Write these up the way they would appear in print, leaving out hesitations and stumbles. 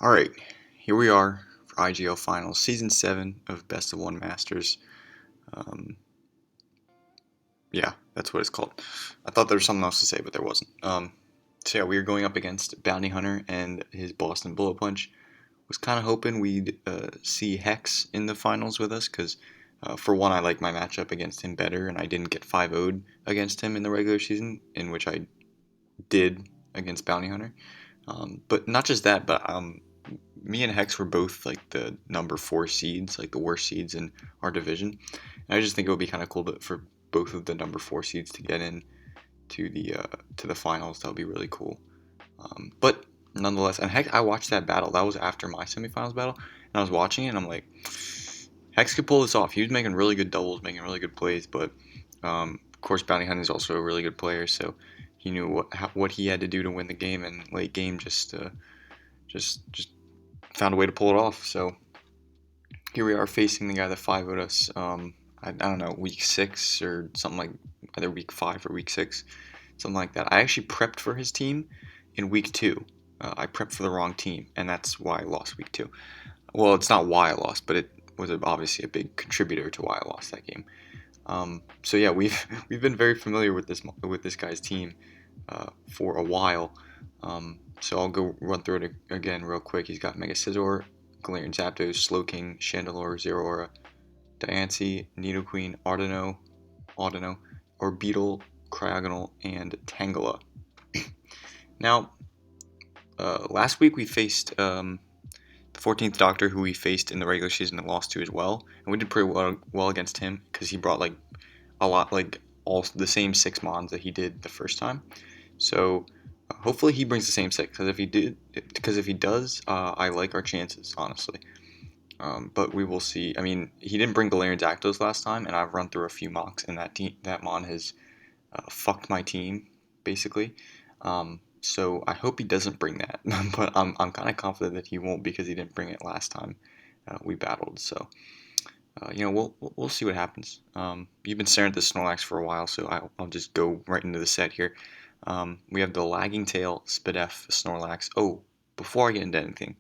Alright, here we are for IGL Finals, Season 7 of Best of One Masters. Um, yeah, that's what it's called. I thought there was something else to say, but there wasn't. So yeah, we were going up against Bountyhunter and his Boston Bullet Punch. Was kind of hoping we'd see Hex in the finals with us, because for one, I like my matchup against him better, and I didn't get 5-0'd against him in the regular season, in which I did against Bounty Hunter. But not just that, but me and Hex were both like the number 4 seeds, like the worst seeds in our division. And I just think it would be kind of cool for both of the number 4 seeds to get in to the finals. That would be really cool. But nonetheless, and Hex, I watched that battle. That was after my semifinals battle, and I was watching it, and I'm like, Hex could pull this off. He was making really good doubles, making really good plays, but of course, Bounty Hunter is also a really good player, so he knew what he had to do to win the game, and late game just found a way to pull it off. So here we are facing the guy that 5-0'd us. I don't know, week 6 or something, like either week 5 or week 6, something like that. I actually prepped for his team in week 2. I prepped for the wrong team, and that's why I lost week 2. Well, it's not why I lost, but it was obviously a big contributor to why I lost that game. So yeah, we've been very familiar with this guy's team for a while. So I'll go run through it again real quick. He's got Mega Scizor, Galarian Zapdos, Slowking, Chandelure, Zeraora, Diancie, Nidoqueen, Audino, Orbeetle, Cryogonal, and Tangela. Now, last week we faced the 14th Doctor, who we faced in the regular season and lost to as well, and we did pretty well against him because he brought like a lot, like all the same 6 mons that he did the first time. So hopefully he brings the same 6, because if he does, I like our chances, honestly. But we will see. I mean, he didn't bring Galarian Zapdos last time, and I've run through a few mocks, and that mon has fucked my team basically. So I hope he doesn't bring that, but I'm kind of confident that he won't, because he didn't bring it last time we battled. So we'll see what happens. You've been staring at the Snorlax for a while, so I'll just go right into the set here. We have the Lagging Tail, Spadef, Snorlax. Oh, before I get into anything,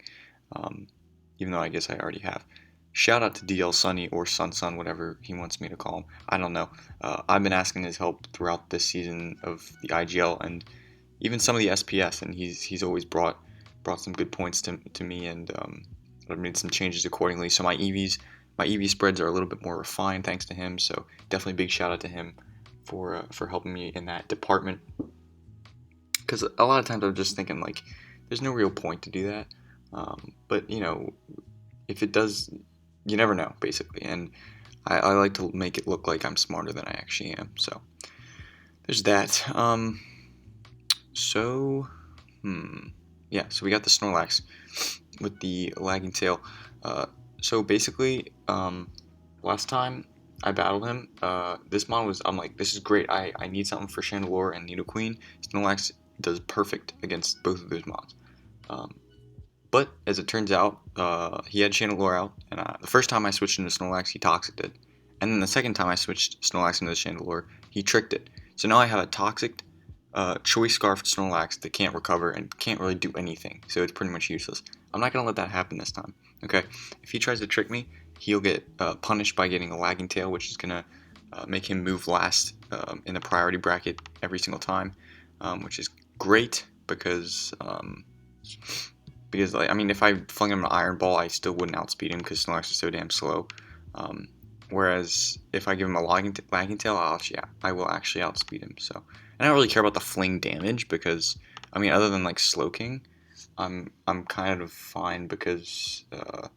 even though I guess I already have, shout out to DL Sunny, or Sun, whatever he wants me to call him. I don't know. I've been asking his help throughout this season of the IGL and even some of the SPS, and he's always brought some good points to me, and I've made some changes accordingly. So my EV spreads are a little bit more refined thanks to him. So definitely big shout out to him for helping me in that department. Because a lot of times I'm just thinking, like, there's no real point to do that. But if it does, you never know, basically. And I like to make it look like I'm smarter than I actually am. So there's that. Yeah, so we got the Snorlax with the Lagging Tail. So basically, last time I battled him, this mon was, I'm like, this is great. I need something for Chandelure and Nidoqueen. Snorlax does perfect against both of those mons. But as it turns out, he had Chandelure out, and the first time I switched into Snorlax, he Toxicked it. And then the second time I switched Snorlax into Chandelure, he Tricked it. So now I have a Toxicked, Choice Scarfed Snorlax that can't recover and can't really do anything, so it's pretty much useless. I'm not going to let that happen this time, okay? If he tries to trick me, he'll get punished by getting a Lagging Tail, which is going to make him move last in the priority bracket every single time, which is great because like, I mean, if I flung him an Iron Ball, I still wouldn't outspeed him because Snorlax is so damn slow. Whereas if I give him a Lagging Tail, I will actually outspeed him. So, and I don't really care about the fling damage because, I mean, other than like Slowking, I'm kind of fine because I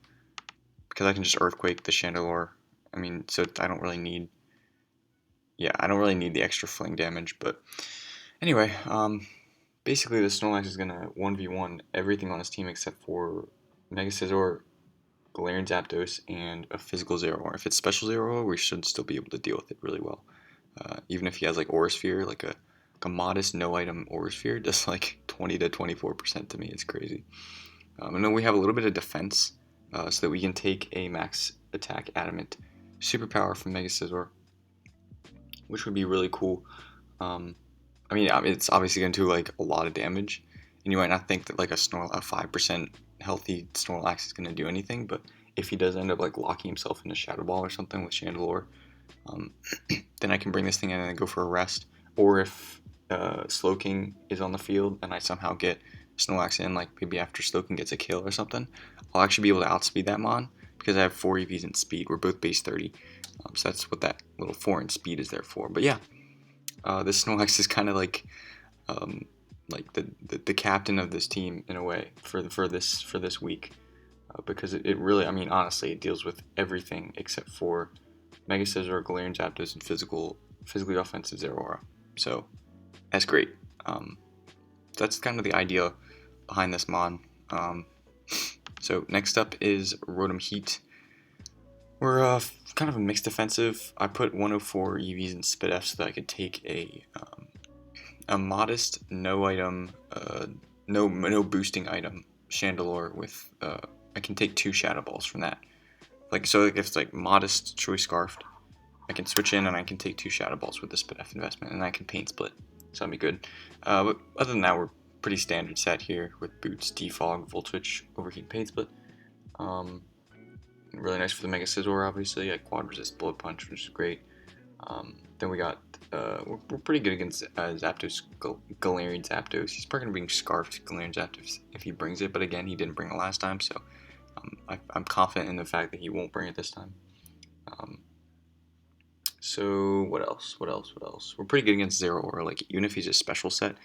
can just Earthquake the Chandelure. I mean, so I don't really need the extra fling damage. But anyway, basically the Snorlax is gonna 1v1 everything on his team except for Mega Scizor, Galarian Zapdos, and a physical Zeraora. If it's special Zeraora, we should still be able to deal with it really well. Even if he has like Aura Sphere, like a modest no item Aura Sphere does like 20 to 24% to me. It's crazy. And then we have a little bit of defense so that we can take a max attack adamant superpower from Mega Scizor, which would be really cool. I mean, it's obviously going to do like a lot of damage, and you might not think that like a 5% healthy Snorlax is going to do anything, but if he does end up like locking himself in a Shadow Ball or something with Chandelure, then I can bring this thing in and go for a rest. Or if Slowking is on the field and I somehow get Snorlax in, like maybe after Slowking gets a kill or something, I'll actually be able to outspeed that Mon because I have 4 EVs in speed. We're both base 30, so that's what that little 4 in speed is there for. But yeah, this Snorlax is kind of like the captain of this team in a way for this week, because it really, I mean, honestly, it deals with everything except for Mega Scizor, Galarian Zapdos, and physically offensive Zeraora. So that's great. That's kind of the idea behind this mod. So next up is Rotom Heat. We're kind of a mixed defensive. I put 104 EVs in Spit F so that I could take a modest no item, no boosting item Chandelure with I can take 2 Shadow Balls from that. Like, so if it's like modest Choice Scarfed, I can switch in and I can take 2 Shadow Balls with the Spit F investment, and I can Pain Split, so that'd be good. But other than that, we're pretty standard set here with Boots, Defog, Volt Switch, Overheat, Pain Split. Really nice for the Mega Scizor, obviously. I Quad Resist Bullet Punch, which is great. Then we got, we're pretty good against Zapdos, Galarian Zapdos. He's probably going to bring Scarfed Galarian Zapdos if he brings it, but again, he didn't bring it last time, so I'm confident in the fact that he won't bring it this time. So what else? We're pretty good against Zeraora, like even if he's a special set.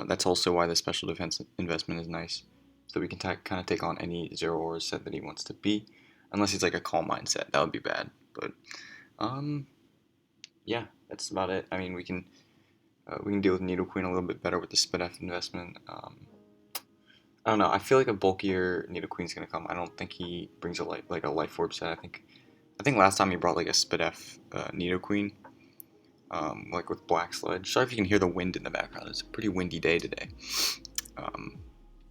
That's also why the special defense investment is nice, so we can kind of take on any Zeraora set that he wants to be, unless he's like a Calm Mind set. That would be bad, but yeah, that's about it. I mean, we can deal with Nidoqueen a little bit better with the Spit F investment. I don't know. I feel like a bulkier Nidoqueen's gonna come. I don't think he brings a Life Orb set. I think last time he brought like a Spit F Nidoqueen, like with Black Sludge. Sorry if you can hear the wind in the background. It's a pretty windy day today.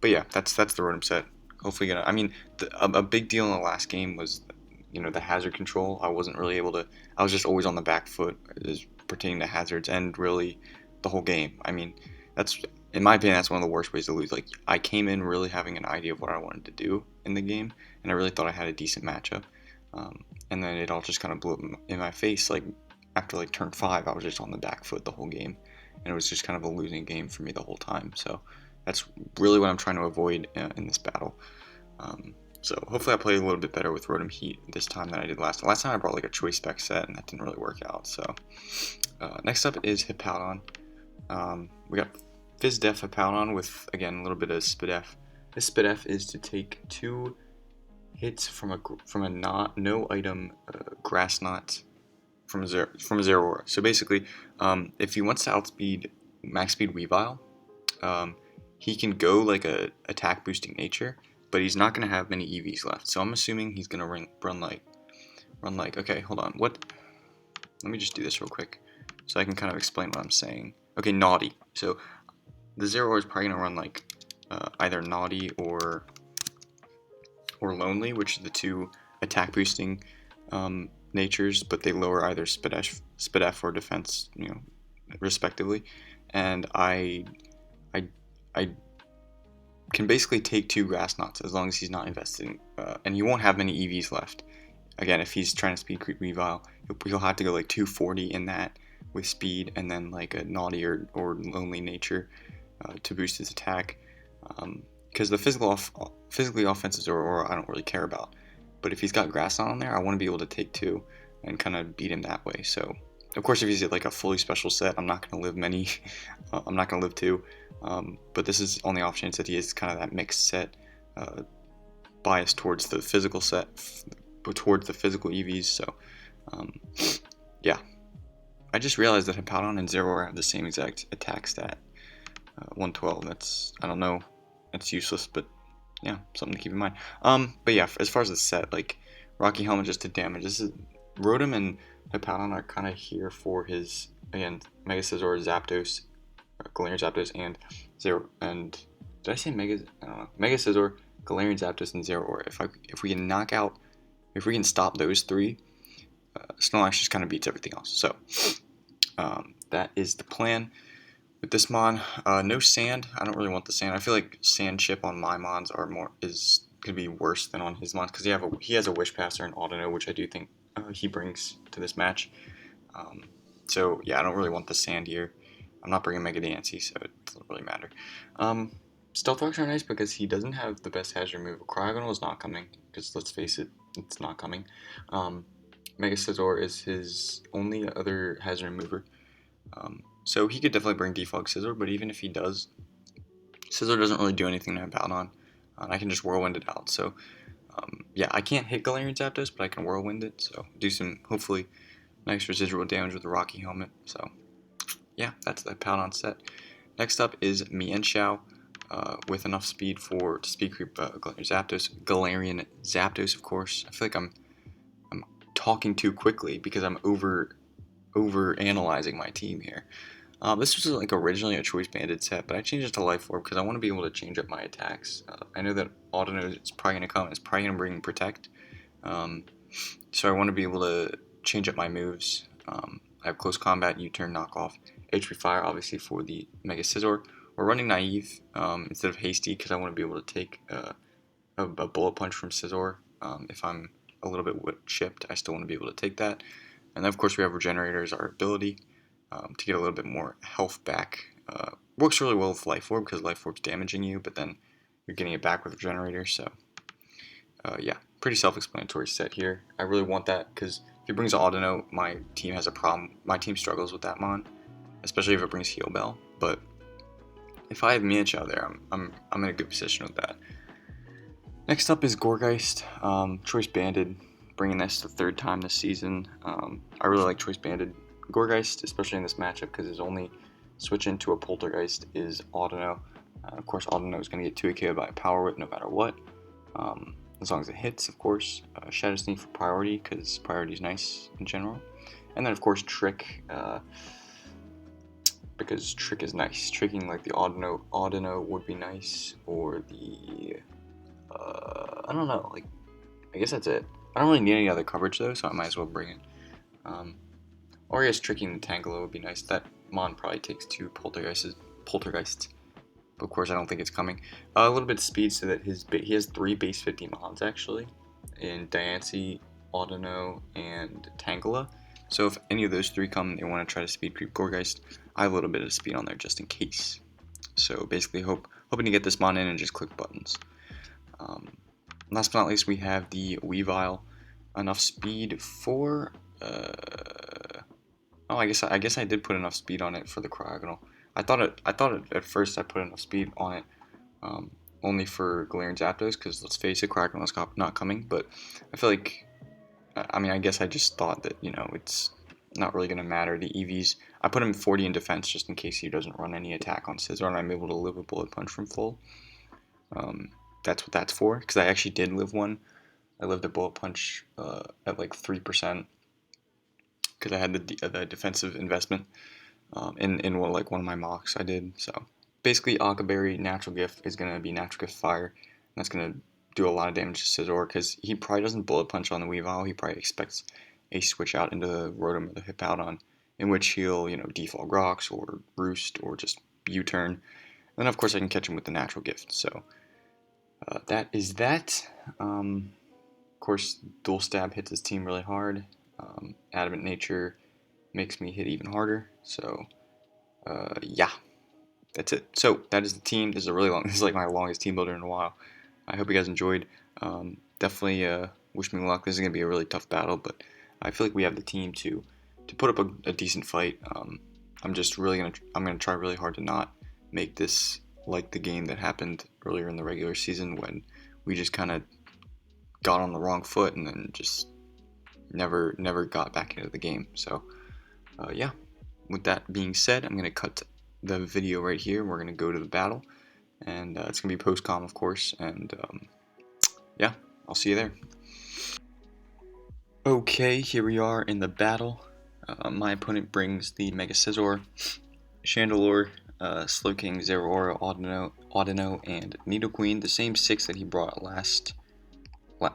But yeah, that's the Rotom set. Hopefully I mean, a big deal in the last game was, you know, the hazard control. I wasn't really able to. I was just always on the back foot as pertaining to hazards, and really the whole game. I mean, that's, in my opinion, that's one of the worst ways to lose. Like, I came in really having an idea of what I wanted to do in the game, and I really thought I had a decent matchup. And then it all just kind of blew up in my face. Like, after like turn 5, I was just on the back foot the whole game, and it was just kind of a losing game for me the whole time. So that's really what I'm trying to avoid in this battle. So hopefully I play a little bit better with Rotom Heat this time than I did last time. Last time I brought like a Choice Spec set, and that didn't really work out. So next up is Hippowdon. We got Fizz Def Hippowdon with, again, a little bit of Spit F. This Spit F is to take 2 hits from a no item Grass Knot from a Zeraora. So basically, if he wants to outspeed max speed Weavile, he can go like a attack boosting nature, but he's not going to have many EVs left. So I'm assuming he's going to run like, okay, hold on. Let me just do this real quick so I can kind of explain what I'm saying. Okay, Naughty. So the Zeraora is probably going to run like either Naughty or Lonely, which are the 2 attack boosting natures, but they lower either Spit F or defense, you know, respectively. And I can basically take 2 Grass Knots as long as he's not investing, and he won't have many EVs left. Again, if he's trying to speed creep Weavile, he'll have to go like 240 in that with speed, and then like a Naughty or Lonely nature to boost his attack. Because the physically offensive Zeraora I don't really care about, but if he's got Grass Knot on there, I want to be able to take 2 and kind of beat him that way. So of course, if he's like a fully special set, I'm not going to live many. I'm not going to live 2. But this is on the off chance that he is kind of that mixed set, biased towards the physical set, towards the physical EVs. So yeah, I just realized that Hippowdon and Zeraora have the same exact attack stat, 112. That's, I don't know, that's useless, but yeah, something to keep in mind. But yeah, as far as the set, like Rocky Helmet just to damage. This is Rotom and Hippowdon are kind of here for his, again, Mega Scizor, Zapdos, Galarian Zapdos, and did I say Mega? I don't know. Mega Scizor, Galarian Zapdos, and Zeraora. If we can stop those 3, Snorlax just kind of beats everything else. So that is the plan. With this mon, no sand. I don't really want the sand. I feel like sand chip on my mons is gonna be worse than on his mons because he has a wish passer and auto, which I do think he brings to this match. Um, so yeah, I don't really want the sand here. I'm not bringing Mega Dancy, so it doesn't really matter. Stealth Rocks are nice because he doesn't have the best hazard move. Cryogonal is not coming because let's face it, it's not coming. Mega Scizor is his only other hazard mover. So he could definitely bring Defog Scizor, but even if he does, Scizor doesn't really do anything to about on. And I can just Whirlwind it out. So yeah, I can't hit Galarian Zapdos, but I can Whirlwind it. So do some, hopefully, nice residual damage with the Rocky Helmet. So yeah, that's the Powdon set. Next up is Mienshao with enough speed to speed creep Galarian Zapdos, of course. I feel like I'm talking too quickly because I'm over analyzing my team here. This was like originally a Choice Banded set, but I changed it to Life Orb because I want to be able to change up my attacks. I know that Audino is probably going to come. It's probably going to bring Protect. So I want to be able to change up my moves. I have Close Combat, U-Turn, Knock Off, HP Fire, obviously for the Mega Scizor. We're running Naive instead of Hasty because I want to be able to take a Bullet Punch from Scizor. If I'm a little bit chipped, I still want to be able to take that. And then, of course, we have Regenerator as our ability to get a little bit more health back. Works really well with Life Orb because Life Orb's damaging you, but then you're getting it back with Regenerator. So, yeah, pretty self-explanatory set here. I really want that because if he brings Audino, my team has a problem. My team struggles with that mon, especially if it brings Heal Bell. But if I have Mienshao there, I'm in a good position with that. Next up is Gourgeist, Choice Banded, bringing this the third time this season. I really like Choice Banded Gourgeist, especially in this matchup, because his only switch into a Poltergeist is Audino. Of course, Audino is going to get 2 KO'd by a Power Whip no matter what, as long as it hits, of course. Shadow Sneak for priority, because priority is nice in general. And then, of course, Trick, because Trick is nice. Tricking like the Audino would be nice, or the... I don't know, like, I guess that's it. I don't really need any other coverage though, so I might as well bring it. Or I guess tricking the Tangela would be nice. That mon probably takes 2 Poltergeists, but of course I don't think it's coming. A little bit of speed so that he has 3 base 50 mons actually, in Diancie, Audino, and Tangela. So if any of those 3 come and they want to try to speed creep Gourgeist, I have a little bit of speed on there just in case. So basically hoping to get this mon in and just click buttons. Last but not least, we have the Weavile. Enough speed for... I guess I did put enough speed on it for the Cryogonal. I thought at first I put enough speed on it only for Galarian Zapdos, because let's face it, Cryogonal's not coming. But I feel like, I mean, I guess I just thought that, you know, it's not really going to matter. The EVs, I put him 40 in defense just in case he doesn't run any attack on Scizor, and I'm able to live a Bullet Punch from full. That's what that's for, because I actually did live one. I lived a Bullet Punch at like 3% because I had the defensive investment in one of my mocks I did. So basically, Akaberry Natural Gift is going to be Natural Gift Fire, and that's going to do a lot of damage to Scizor because he probably doesn't Bullet Punch on the Weavile. He probably expects a switch out into the Rotom or the Hippowdon, in which he'll, you know, Defog Rocks or Roost or just U-Turn. And then of course I can catch him with the Natural Gift. So that is that. Of course, Dual Stab hits his team really hard. Adamant Nature makes me hit even harder. So, yeah, that's it. So that is the team. This is a really long. This is like my longest team builder in a while. I hope you guys enjoyed. Definitely wish me luck. This is gonna be a really tough battle, but I feel like we have the team to put up a decent fight. I'm gonna try really hard to not make this like the game that happened earlier in the regular season when we just kind of got on the wrong foot and then just never got back into the game. So yeah, with that being said, I'm gonna cut the video right here. We're gonna go to the battle, and it's gonna be post-com, of course, and yeah, I'll see you there. Okay, here we are in the battle. My opponent brings the Mega Scizor, Chandelure, Slowking, Zeraora, Audino, and Nidoqueen, the same 6 that he brought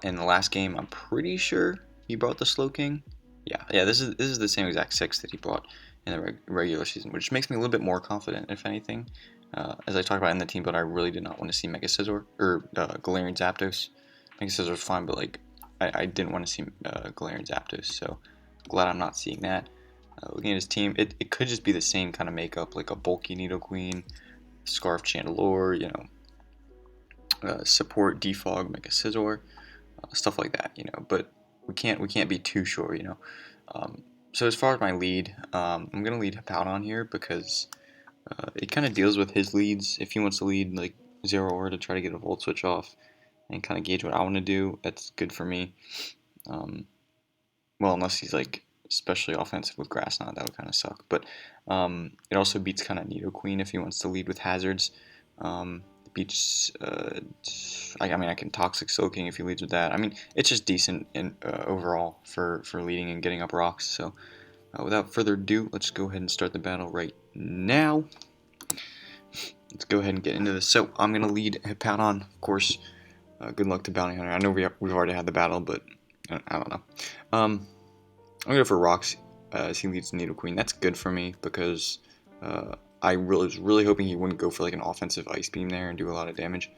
in the last game. I'm pretty sure he brought the Slowking. Yeah, this is the same exact 6 that he brought in the regular season, which makes me a little bit more confident, if anything. As I talked about in the team, but I really did not want to see Mega Scizor or Galarian Zapdos. Mega Scizor's fine, but like I didn't want to see Galarian Zapdos, so glad I'm not seeing that. Looking at his team, it could just be the same kind of makeup, like a bulky Nidoqueen, Scarf Chandelure, support Defog Mega Scizor, stuff like that, But we can't be too sure, So as far as my lead, I'm gonna lead Hippowdon here because it kind of deals with his leads. If he wants to lead like Zeraora to try to get a Volt Switch off and kind of gauge what I want to do, that's good for me. Well, unless he's like especially offensive with Grass Knot, that would kind of suck. But it also beats kind of Nidoqueen if he wants to lead with hazards. It beats, I can Toxic Soaking if he leads with that. I mean, it's just decent in overall for leading and getting up rocks. So without further ado, let's go ahead and start the battle right now. Let's go ahead and get into this. So I'm going to lead Hippowdon, of course. Good luck to Bountyhunter. I know we've already had the battle, but I don't know. I'm going to go for Rocks as he leads Nidoqueen. That's good for me because I was really hoping he wouldn't go for like an offensive Ice Beam there and do a lot of damage.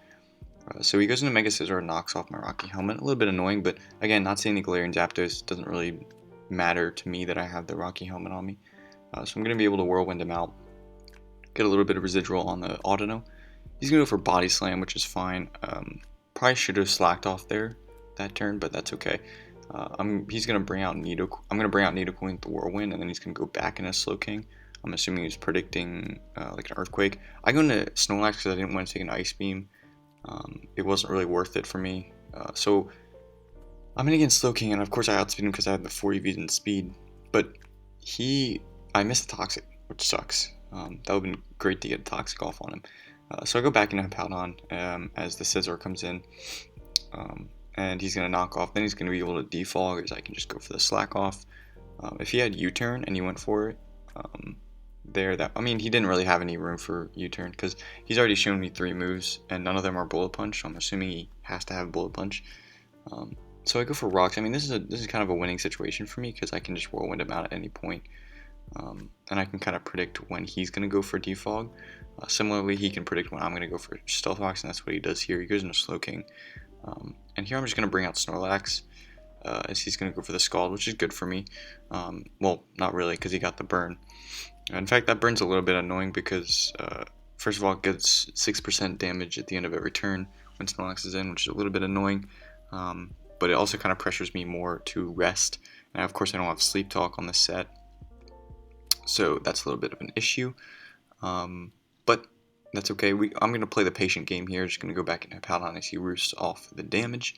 So he goes into Mega Scizor and knocks off my Rocky Helmet. A little bit annoying, but again, not seeing the Galarian Zapdos doesn't really matter to me that I have the Rocky Helmet on me. So I'm going to be able to Whirlwind him out. Get a little bit of residual on the Audino. He's going to go for Body Slam, which is fine. Probably should have slacked off there that turn, but that's okay. He's going to bring out Nidoqueen. I'm going to bring out Nidoqueen with the Whirlwind, and then he's going to go back into Slowking. I'm assuming he's predicting like an Earthquake. I go into Snorlax because I didn't want to take an Ice Beam. It wasn't really worth it for me. So I'm going to get Slowking, and of course I outspeed him because I have the 4 EVs in speed. But I missed the Toxic, which sucks. That would have been great to get a Toxic off on him. So I go back into Hippowdon as the Scizor comes in. And he's going to knock off. Then he's going to be able to defog as I can just go for the slack off. If he had U-turn and he went for it, he didn't really have any room for U-turn because he's already shown me 3 moves and none of them are Bullet Punch. So I'm assuming he has to have Bullet Punch. So I go for Rocks. I mean, this is kind of a winning situation for me because I can just Whirlwind him out at any point. And I can kind of predict when he's going to go for Defog. Similarly, he can predict when I'm going to go for Stealth Rocks, and that's what he does here. He goes into Slowking. And here I'm just going to bring out Snorlax as he's going to go for the Scald, which is good for me. Well, not really because he got the burn. In fact, that burn's a little bit annoying because, first of all, it gets 6% damage at the end of every turn when Snorlax is in, which is a little bit annoying. But it also kind of pressures me more to rest. And of course, I don't have Sleep Talk on this set. So that's a little bit of an issue. But that's okay. I'm going to play the patient game here. Just going to go back into Hippowdon as he roosts off the damage.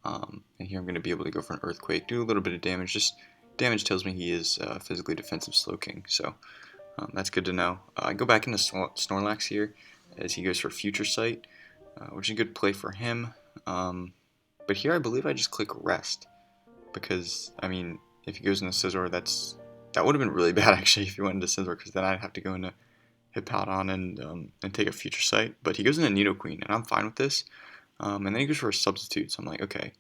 And here I'm going to be able to go for an Earthquake, do a little bit of damage. Just damage tells me he is physically defensive Slowking. So that's good to know. I go back into Snorlax here as he goes for Future Sight, which is a good play for him. But here I believe I just click Rest. Because, I mean, if he goes into Scizor, that would have been really bad actually if he went into Scizor, because then I'd have to go into Hippowdon and take a Future Sight. But he goes into Nidoqueen, and I'm fine with this. And then he goes for a Substitute, so I'm like, okay,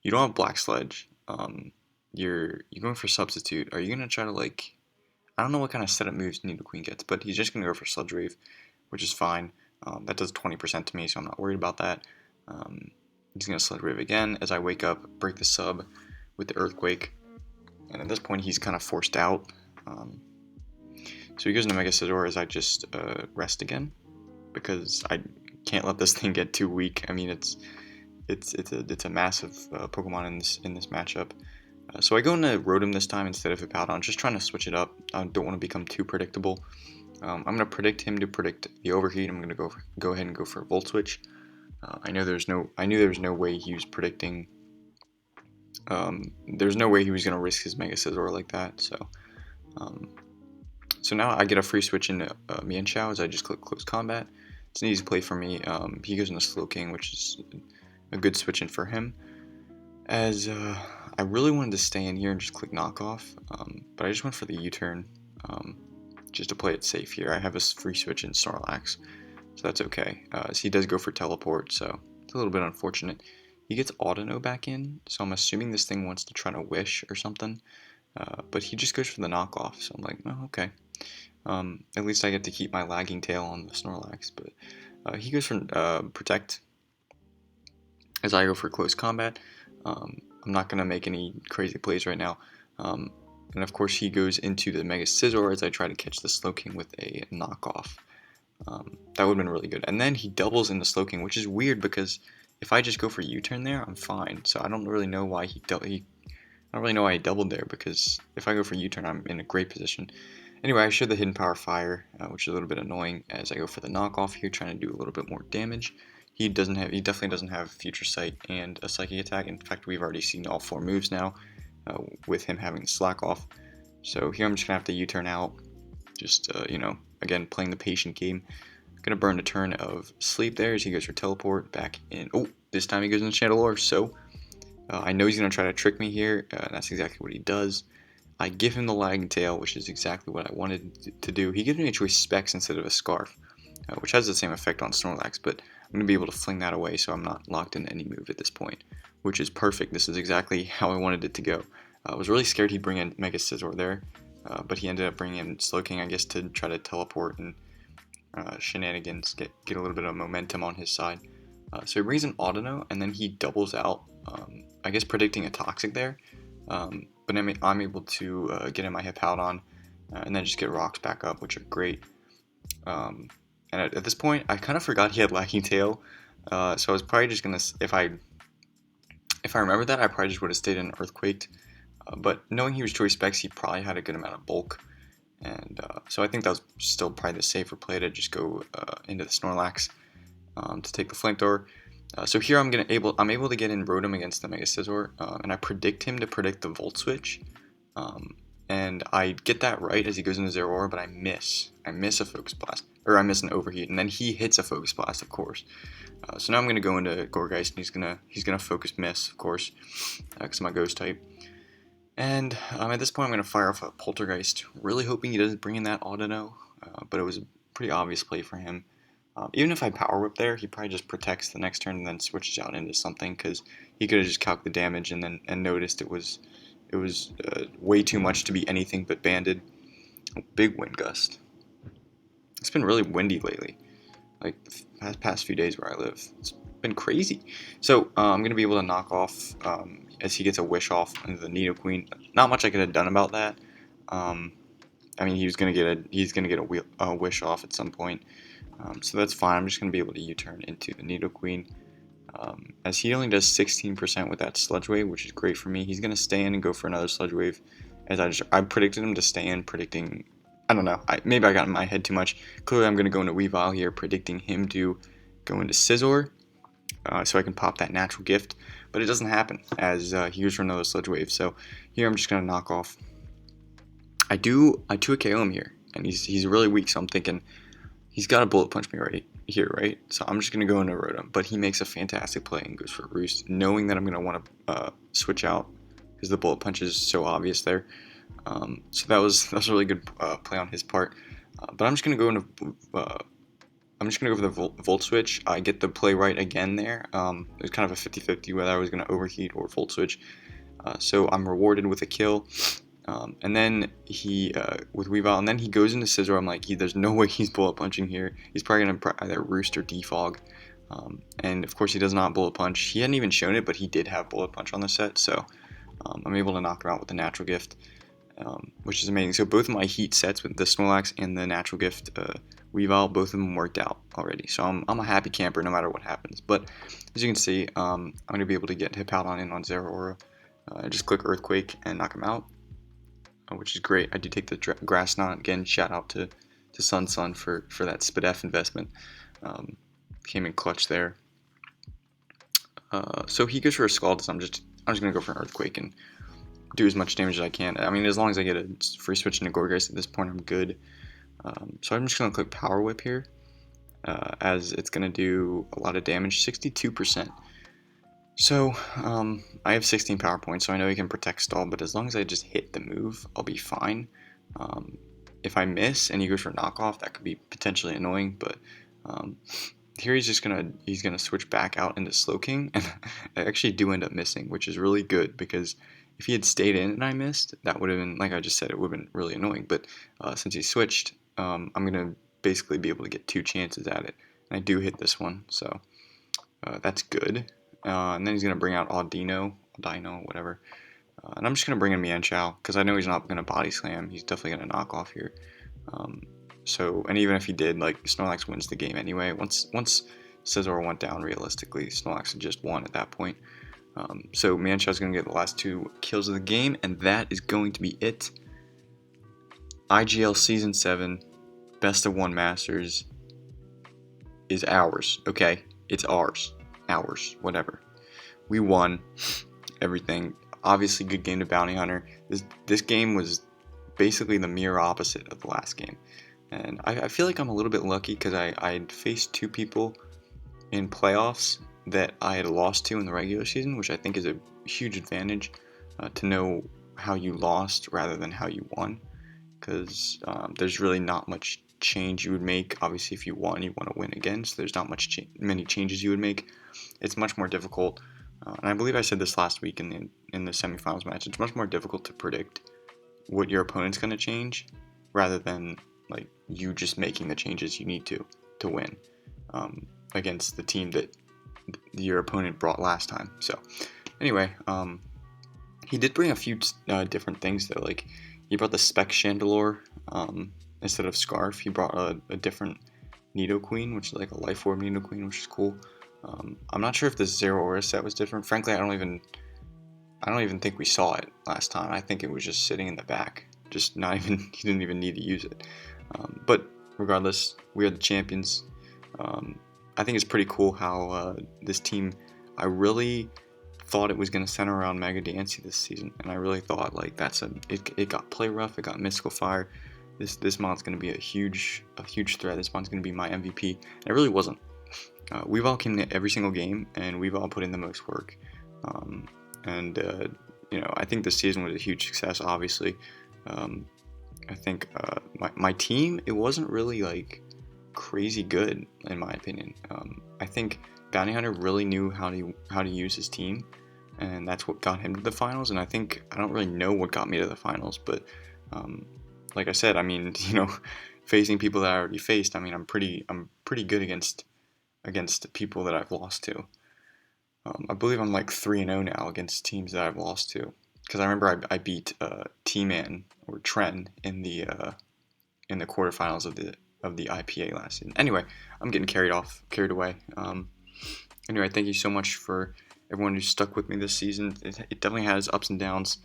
you don't have Black Sledge. You're going for Substitute. Are you gonna try to like, I don't know what kind of setup moves Nidoqueen gets, but he's just gonna go for Sludge Wave, which is fine. That does 20% to me, so I'm not worried about that. He's gonna Sludge Wave again as I wake up, break the sub with the Earthquake. And at this point, he's kind of forced out. So he goes into Mega Scizor as I just rest again, because I can't let this thing get too weak. I mean, it's a massive Pokemon in this matchup. So I go into Rotom this time instead of Hippowdon, just trying to switch it up. I don't want to become too predictable. I'm going to predict him to predict the Overheat. I'm going to go ahead and go for a Volt Switch. I knew there was no way he was predicting. There's no way he was going to risk his Mega Scizor like that. So now I get a free switch into Mienshao as I just click Close Combat. It's an easy play for me. He goes into Slowking, which is a good switch in for him. As I really wanted to stay in here and just click Knockoff, but I just went for the U-turn just to play it safe here. I have a free switch in Snorlax, so that's okay. So he does go for Teleport, so it's a little bit unfortunate. He gets Audino back in, so I'm assuming this thing wants to try to Wish or something. but he just goes for the knockoff, so I'm like, oh, okay. At least I get to keep my lagging tail on the Snorlax, but he goes for protect as I go for close combat. I'm not going to make any crazy plays right now. And of course he goes into the Mega Scizor as I try to catch the Slowking with a knockoff. That would have been really good. And then he doubles into Slowking, which is weird because if I just go for U-turn there, I'm fine. So I don't really know why I don't really know why he doubled there, because if I go for U-turn, I'm in a great position. Anyway, I showed the Hidden Power Fire, which is a little bit annoying as I go for the knockoff here, trying to do a little bit more damage. He definitely doesn't have Future Sight and a Psychic Attack. In fact, we've already seen all 4 moves now, with him having Slack Off. So here I'm just gonna have to U-turn out, just again playing the patient game. Gonna burn a turn of Sleep there as he goes for Teleport back in. Oh, this time he goes into Chandelure. So I know he's gonna try to trick me here. That's exactly what he does. I give him the Lagging Tail, which is exactly what I wanted to do. He gives me a choice Specs instead of a Scarf, which has the same effect on Snorlax, but I'm going to be able to fling that away so I'm not locked into any move at this point, which is perfect. This is exactly how I wanted it to go. I was really scared he'd bring in Mega Scizor there, but he ended up bringing in Slowking, I guess, to try to teleport and shenanigans, get a little bit of momentum on his side. So he brings in Audino, and then he doubles out, I guess predicting a Toxic there. But I'm able to get in my Hippowdon and then just get rocks back up, which are great. And at this point, I kind of forgot he had Lagging Tail, so I was probably just gonna, if I remember that, I probably just would have stayed in Earthquaked. But knowing he was Choice Specs, he probably had a good amount of bulk, and so I think that was still probably the safer play to just go into the Snorlax to take the Flamethrower. So here I'm able to get in Rotom against the Mega Scizor, and I predict him to predict the Volt Switch, and I get that right as he goes into Zeraora, but I miss a Focus Blast, or I miss an Overheat, and then he hits a Focus Blast, of course. So now I'm gonna go into Gourgeist, and he's gonna Focus Miss, of course, because I'm a Ghost type. And at this point, I'm gonna fire off a Poltergeist, really hoping he doesn't bring in that Audino, but it was a pretty obvious play for him. Even if I Power Whip there, he probably just protects the next turn and then switches out into something, because he could have just calced the damage and noticed it was way too much to be anything but banded. Big wind gust. It's been really windy lately, like the past few days where I live. It's been crazy. So I'm gonna be able to knock off as he gets a Wish off into the Nidoqueen. Not much I could have done about that. I mean, he's gonna get a Wish off at some point. So that's fine. I'm just going to be able to U-turn into the Nidoqueen. As he only does 16% with that Sludge Wave, which is great for me. He's going to stay in and go for another Sludge Wave. As I predicted him to stay in, predicting... I don't know. Maybe I got in my head too much. Clearly, I'm going to go into Weavile here, predicting him to go into Scizor, so I can pop that Natural Gift. But it doesn't happen, as he goes for another Sludge Wave. So here I'm just going to knock off. I 2-KO him here, and he's really weak, so I'm thinking... He's got to Bullet Punch me right here, right? So I'm just going to go into Rotom. But he makes a fantastic play and goes for Roost, knowing that I'm going to want to switch out because the Bullet Punch is so obvious there. So that was a really good play on his part. But I'm just going to go into... I'm just going to go for the Volt Switch. I get the play right again there. It was kind of a 50-50 whether I was going to Overheat or Volt Switch. So I'm rewarded with a kill. And then he, with Weavile, and then he goes into Scizor. I'm like, there's no way he's Bullet Punching here. He's probably going to either Roost or Defog. And of course he does not Bullet Punch. He hadn't even shown it, but he did have Bullet Punch on the set. So I'm able to knock him out with the Natural Gift, which is amazing. So both of my Heat sets with the Snorlax and the Natural Gift Weavile, both of them worked out already. So I'm a happy camper no matter what happens. But as you can see, I'm going to be able to get Hippowdon in on Zeraora. Just click Earthquake and knock him out. Which is great. I do take the Grass Knot. Again, shout out to Sun for that SPDF investment. Came in clutch there. So he goes for a Scald, so I'm just gonna go for an Earthquake and do as much damage as I can. I mean, as long as I get a free switch into Gourgeist at this point, I'm good. So I'm just gonna click Power Whip here, as it's gonna do a lot of damage, 62%. So, I have 16 power points, so I know he can protect stall, but as long as I just hit the move, I'll be fine. If I miss and he goes for knockoff, that could be potentially annoying, but here he's gonna switch back out into Slowking, and I actually do end up missing, which is really good, because if he had stayed in and I missed, that would have been, like I just said, it would have been really annoying. But since he switched, I'm going to basically be able to get 2 chances at it. And I do hit this one, so that's good. And then he's going to bring out Dino, whatever. And I'm just going to bring in Mienchow, because I know he's not going to body slam. He's definitely going to knock off here. And even if he did, like, Snorlax wins the game anyway. Once Scizor went down, realistically, Snorlax had just won at that point. So Mienshaw's going to get the last 2 kills of the game, and that is going to be it. IGL Season 7, Best of 1 Masters is ours, okay? It's ours. Ours. Whatever. We won everything. Obviously, good game to Bountyhunter. This game was basically the mirror opposite of the last game. And I feel like I'm a little bit lucky because I had faced 2 people in playoffs that I had lost to in the regular season, which I think is a huge advantage to know how you lost rather than how you won, because there's really not much change you would make. Obviously, if you won, you want to win again, so there's not many changes you would make. It's much more difficult, and I believe I said this last week in the semifinals match. It's much more difficult to predict what your opponent's going to change rather than like you just making the changes you need to win against the team that your opponent brought last time. So anyway, he did bring a few different things though. Like he brought the Spec Chandelure instead of Scarf. He brought a different Nidoqueen, which is like a Life Orb Nidoqueen, which is cool. I'm not sure if the Zero Aura set was different. Frankly, I don't even think we saw it last time. I think it was just sitting in the back. Just not even, he didn't even need to use it. But regardless, we are the champions. I think it's pretty cool how this team, I really thought it was going to center around Mega Dancy this season, and I really thought like it got Play Rough, it got Mystical Fire. This mod's going to be a huge threat. This mod's going to be my MVP. And it really wasn't. We've all came to every single game, and we've all put in the most work. I think this season was a huge success. Obviously, I think my team, it wasn't really like crazy good in my opinion. I think Bountyhunter really knew how to use his team, and that's what got him to the finals. And I don't really know what got me to the finals, but like I said, I mean, facing people that I already faced, I mean, I'm pretty good against people that I've lost to. I believe I'm like 3-0 now against teams that I've lost to, because I remember I beat T-Man or Tren in the quarterfinals of the IPA last season. Anyway, I'm getting carried away. Anyway, thank you so much for everyone who stuck with me this season. It definitely has ups and downs.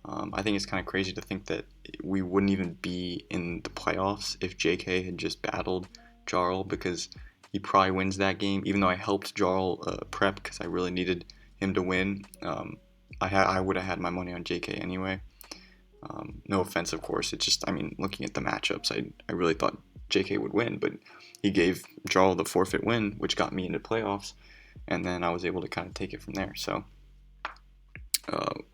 I think it's kind of crazy to think that we wouldn't even be in the playoffs if JK had just battled Jarl, because he probably wins that game, even though I helped Jarl prep because I really needed him to win. I would have had my money on JK anyway. No offense, of course. It's just, I mean, looking at the matchups, I really thought JK would win, but he gave Jarl the forfeit win, which got me into playoffs, and then I was able to kind of take it from there. So,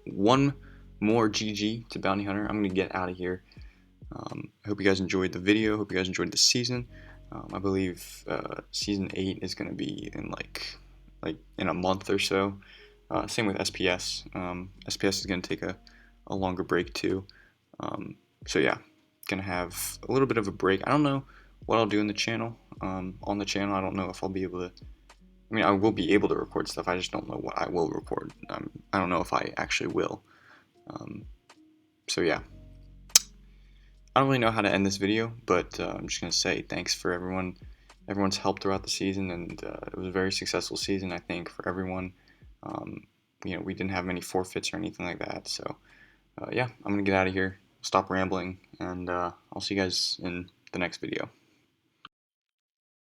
one more GG to Bountyhunter. I'm going to get out of here. I hope you guys enjoyed the video. Hope you guys enjoyed the season. I believe season 8 is going to be in like in a month or so. Same with SPS. SPS is going to take a longer break too. So yeah, gonna have a little bit of a break. I don't know what I'll do in the channel. On the channel, I don't know if I'll be able to. I mean, I will be able to record stuff. I just don't know what I will record. I don't know if I actually will. So yeah, I don't really know how to end this video, but I'm just gonna say thanks for everyone's help throughout the season, and it was a very successful season, I think, for everyone. We didn't have many forfeits or anything like that. So yeah, I'm gonna get out of here, stop rambling, and I'll see you guys in the next video.